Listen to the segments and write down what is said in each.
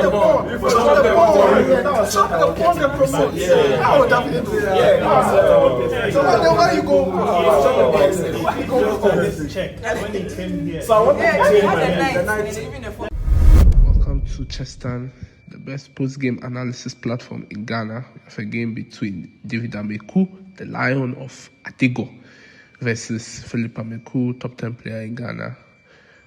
the pawn. Yeah, that was the pawn. The promote. Yeah, I would definitely do that. Yeah. So where you go? Check. When he came here. So I want to Welcome to Chestan, the best post-game analysis platform in Ghana, with a game between David Ameku, the Lion of Atigo, versus Philip Ameku, top 10 player in Ghana.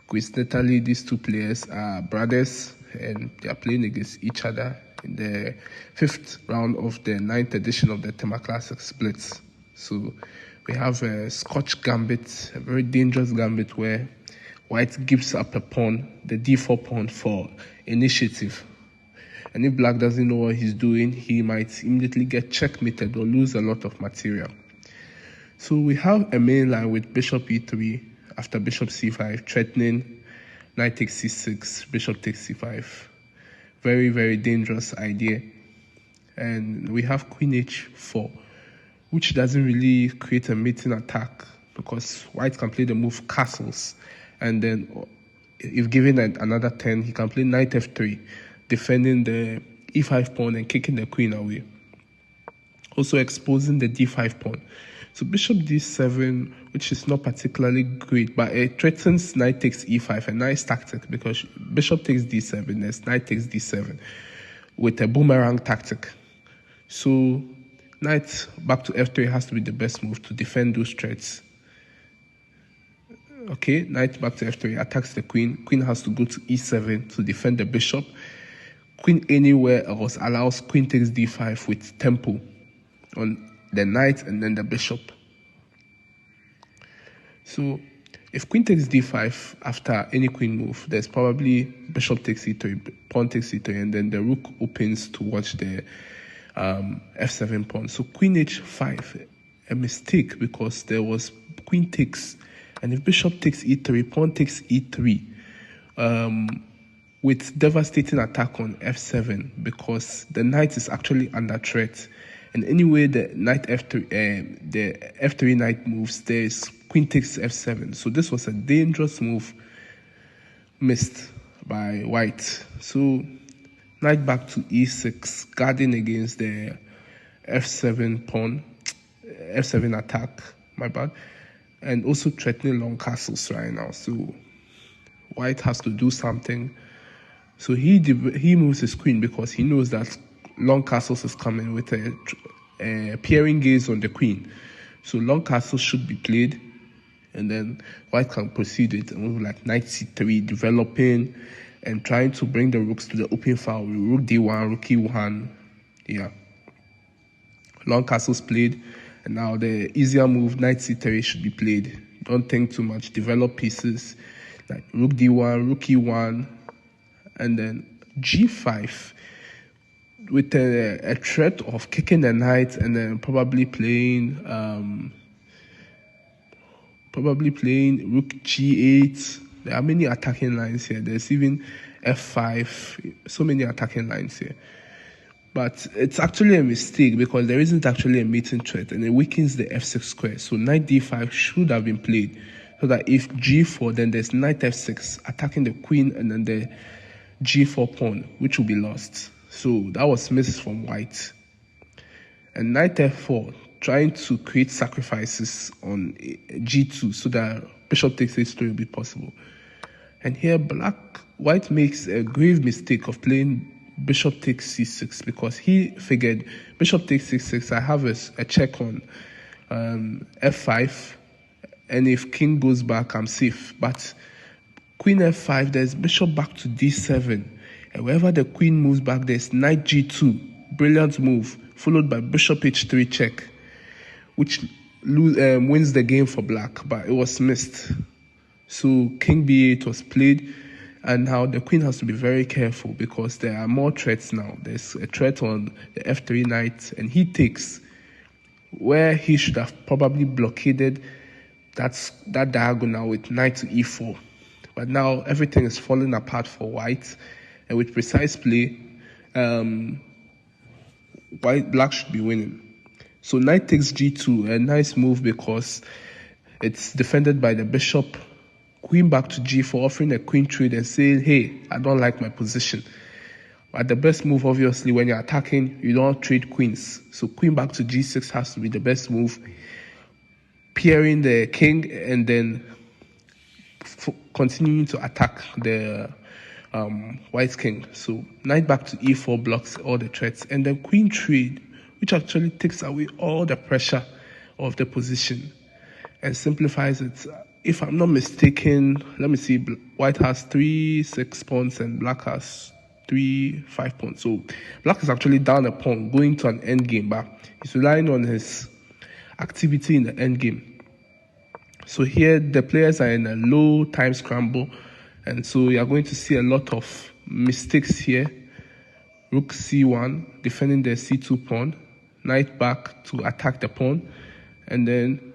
Coincidentally, these two players are brothers and they are playing against each other in the 5th round of the 9th edition of the Tema Classic Splits. So we have a Scotch gambit, a very dangerous gambit where White gives up a pawn, the d4 pawn, for initiative. And if Black doesn't know what he's doing, he might immediately get checkmated or lose a lot of material. So we have a main line with bishop e3 after bishop c5, threatening knight takes c6, bishop takes c5. Very, very dangerous idea. And we have queen h4, which doesn't really create a mating attack because White can play the move castles. And then if given another 10, he can play knight f3, defending the e5 pawn and kicking the queen away. Also exposing the d5 pawn. So bishop d7, which is not particularly great, but it threatens knight takes e5, a nice tactic because bishop takes d7, there's knight takes d7 with a boomerang tactic. So knight back to f3 has to be the best move to defend those threats. Okay, knight back to f3 attacks the queen. Queen has to go to e7 to defend the bishop. Queen anywhere else allows queen takes d5 with tempo on the knight and then the bishop. So if queen takes d5 after any queen move, there's probably bishop takes e3, pawn takes e3, and then the rook opens to watch the f7 pawn. So queen h5, a mistake because there was queen takes, and if bishop takes e3, pawn takes e3, with devastating attack on f7 because the knight is actually under threat. And anyway, the knight f3, the f3 knight moves, there's queen takes f7. So this was a dangerous move missed by White. So knight back to e6, guarding against the f7 pawn, f7 attack, my bad, and also threatening long castles right now. So White has to do something. So he moves his queen because he knows that long castles is coming with a peering gaze on the queen. So long castles should be played, and then White can proceed with a move like knight c3, developing and trying to bring the rooks to the open file. Rook d1, rook e1, yeah. Long castles played, and now the easier move, knight c3, should be played. Don't think too much, develop pieces like rook d1, rook e1, and then g5 with a threat of kicking the knight and then probably playing rook g8. There are many attacking lines here. There's even f5, so many attacking lines here. But it's actually a mistake because there isn't actually a mating threat and it weakens the f6 square. So knight d5 should have been played so that if g4, then there's knight f6 attacking the queen and then the g4 pawn, which will be lost. So that was missed from White. And knight f4, trying to create sacrifices on g2 so that bishop takes h3 will be possible. And here White makes a grave mistake of playing bishop takes c6 because he figured bishop takes c6, I have a check on f5, and if king goes back, I'm safe. But queen f5, there's bishop back to d7. And wherever the queen moves back, there's knight g2. Brilliant move, followed by bishop h3 check, which wins the game for Black, but it was missed. So king b8 was played, and now the queen has to be very careful because there are more threats now. There's a threat on the f3 knight, and he takes, where he should have probably blockaded that diagonal with knight to e4. But now everything is falling apart for White, and with precise play, Black should be winning. So knight takes g2, a nice move because it's defended by the bishop. Queen back to g4, offering a queen trade and saying, hey, I don't like my position. But the best move, obviously, when you're attacking, you don't trade queens. So queen back to g6 has to be the best move. Peering the king and then continuing to attack the white king. So knight back to e4 blocks all the threats. And then queen trade, which actually takes away all the pressure of the position and simplifies it. If I'm not mistaken, let me see, white has 3-6 pawns and black has 3-5 pawns. So black is actually down a pawn, going to an endgame, but he's relying on his activity in the endgame. So here the players are in a low time scramble, and so you are going to see a lot of mistakes here. Rook c1, defending the c2 pawn, knight back to attack the pawn, and then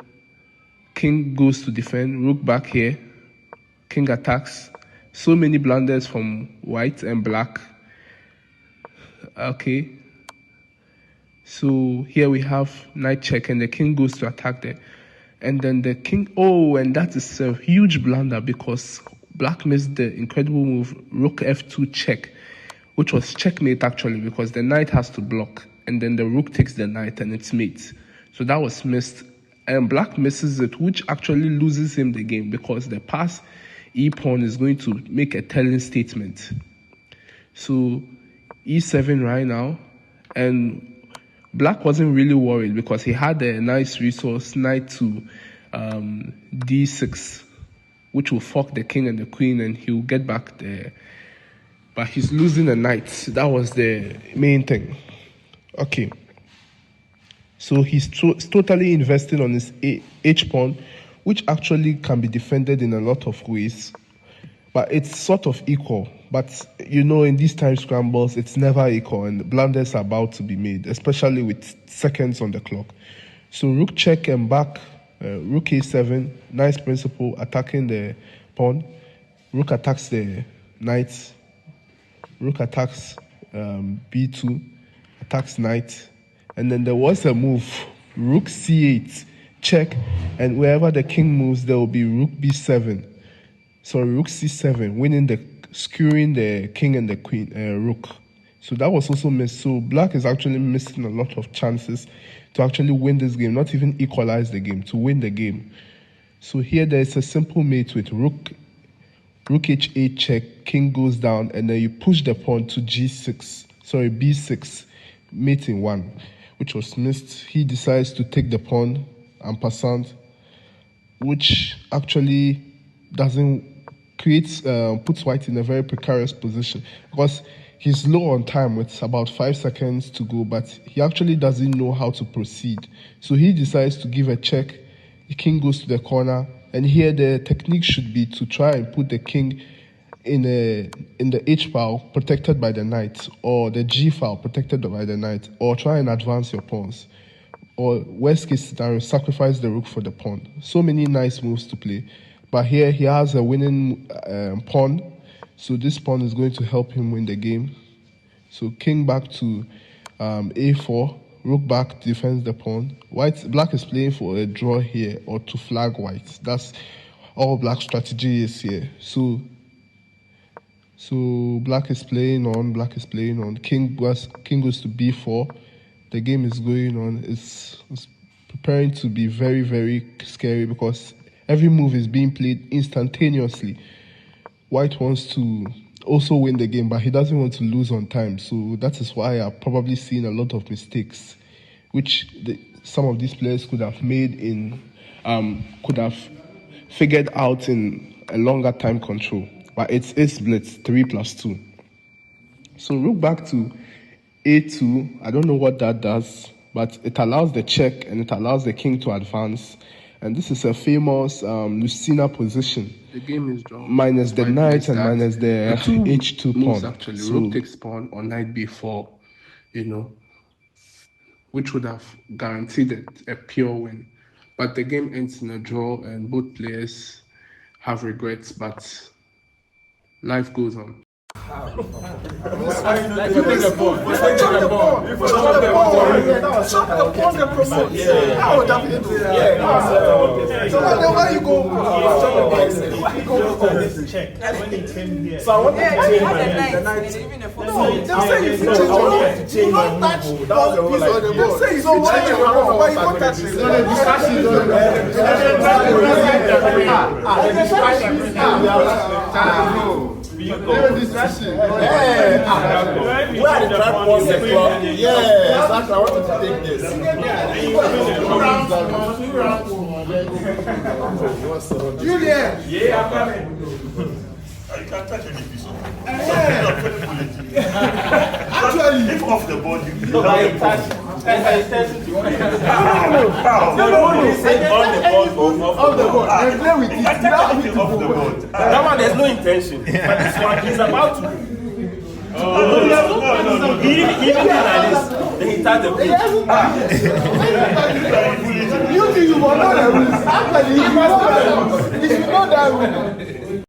king goes to defend, rook back here, king attacks. So many blunders from white and black. Okay. So here we have knight check and the king goes to attack there. And then the king, and that is a huge blunder because black missed the incredible move, rook f2 check, which was checkmate actually because the knight has to block and then the rook takes the knight and it's mate. So that was missed. And black misses it, which actually loses him the game because the pass e-pawn is going to make a telling statement. So e7 right now, and black wasn't really worried because he had a nice resource, knight to d6, which will fork the king and the queen and he'll get back there. But he's losing a knight. That was the main thing. Okay. So he's totally investing on his h-pawn, which actually can be defended in a lot of ways. But it's sort of equal. But, in these time scrambles, it's never equal, and blunders are about to be made, especially with seconds on the clock. So rook check and back, rook a7, nice principle, attacking the pawn. Rook attacks the knight. Rook attacks b2, attacks knight. And then there was a move, rook c8, check, and wherever the king moves, there will be rook b7. Sorry, rook c7, skewing the king and the queen, rook. So that was also missed. So black is actually missing a lot of chances to actually win this game, not even equalize the game, to win the game. So here there is a simple mate with rook h8 check, king goes down, and then you push the pawn to b6, mate in 1. Which was missed. He decides to take the pawn en passant, which actually puts white in a very precarious position because he's low on time with about 5 seconds to go, but he actually doesn't know how to proceed. So he decides to give a check. The king goes to the corner, and here the technique should be to try and put the king in the H file protected by the knight, or the G file protected by the knight, or try and advance your pawns, or worst case scenario, sacrifice the rook for the pawn. So many nice moves to play, but here he has a winning pawn, so this pawn is going to help him win the game. So king back to a4, rook back defends the pawn. Black is playing for a draw here or to flag white. That's all black strategy is here. So black is playing on, king goes to b4. The game is going on. It's preparing to be very, very scary because every move is being played instantaneously. White wants to also win the game, but he doesn't want to lose on time. So that is why I've probably seen a lot of mistakes, which some of these players could have made could have figured out in a longer time control. But it's blitz 3+2. So rook back to a2. I don't know what that does, but it allows the check and it allows the king to advance. And this is a famous Lucina position. The game is drawn. Minus the knight and minus the h2 moves pawn. Actually, So rook takes pawn on knight b4, which would have guaranteed a pure win. But the game ends in a draw and both players have regrets, but life goes on. So where you go? Check when he came here. So I want to change the night. No, they say if you change you don't touch the ball. They say if you change your ball, but you don't touch it. Where are the track was the club? Yeah, exactly. I wanted to take this. Julian! Yeah, I'm coming. You can't touch any piece of it. Actually, If off the board, you can touch. No. On the board. And play with it. I take it off the board. That one, there's no intention. But this one, he's about to. No. He even did like this. Then he touched the pitch. you think you will know the rules. Actually, you should know that rule.